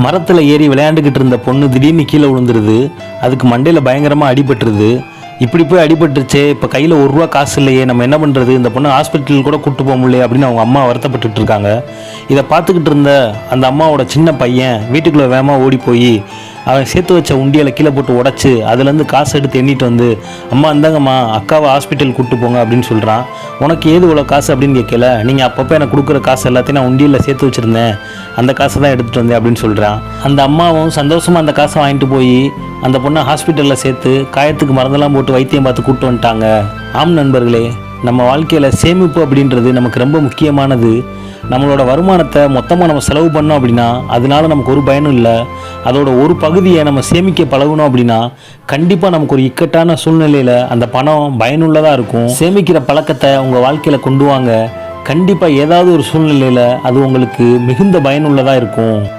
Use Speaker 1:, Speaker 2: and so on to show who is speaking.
Speaker 1: மரத்தில் ஏறி விளையாண்டுக்கிட்டு இருந்த பொண்ணு திடீர்னு கீழே விழுந்துருது. அதுக்கு மண்டையில் பயங்கரமாக அடிபட்டுருது. இப்படி போய் அடிபட்டுருச்சே, இப்போ கையில் ₹1 காசு இல்லையே, நம்ம என்ன பண்ணுறது, இந்த பொண்ணு ஹாஸ்பிட்டல் கூட கூப்பிட்டு போக முடியல அப்படின்னு அவங்க அம்மா வருத்தப்பட்டு இருக்காங்க. இதை பார்த்துக்கிட்டு இருந்த அந்த அம்மாவோட சின்ன பையன் வீட்டுக்குள்ளே வேகமாக ஓடி போய் அவன் சேர்த்து வச்ச உண்டியலை கீழே போட்டு உடச்சி அதுலேருந்து காசு எடுத்து எண்ணிட்டு வந்து, அம்மா இந்தாங்கம்மா, அக்காவை ஹாஸ்பிட்டல் கூப்பிட்டு போங்க அப்படின்னு சொல்கிறான். உனக்கு ஏது இவ்வளோ காசு அப்படின்னு கேட்கல, நீங்கள் அப்பப்போ எனக்கு கொடுக்குற காசு எல்லாத்தையும் நான் உண்டியலில் சேர்த்து வச்சுருந்தேன், அந்த காசை தான் எடுத்துகிட்டு வந்தேன் அப்படின்னு சொல்கிறான். அந்த அம்மாவும் சந்தோஷமாக அந்த காசை வாங்கிட்டு போய் அந்த பொண்ணை ஹாஸ்பிட்டலில் சேர்த்து காயத்துக்கு மருந்தெல்லாம் போட்டு வைத்தியம் பார்த்து கூப்பிட்டு வந்துட்டாங்க. ஆம் நண்பர்களே, நம்ம வாழ்க்கையில் சேமிப்பு அப்படின்றது நமக்கு ரொம்ப முக்கியமானது. நம்மளோட வருமானத்தை மொத்தமாக நம்ம செலவு பண்ணோம் அப்படின்னா அதனால நமக்கு ஒரு பயனும் இல்லை. அதோட ஒரு பகுதியை நம்ம சேமிக்க பழகணும் அப்படின்னா கண்டிப்பாக நமக்கு ஒரு இக்கட்டான சூழ்நிலையில் அந்த பணம் பயனுள்ளதாக இருக்கும். சேமிக்கிற பழக்கத்தை உங்கள் வாழ்க்கையில் கொண்டு வாங்க. கண்டிப்பாக ஏதாவது ஒரு சூழ்நிலையில் அது உங்களுக்கு மிகுந்த பயனுள்ளதாக இருக்கும்.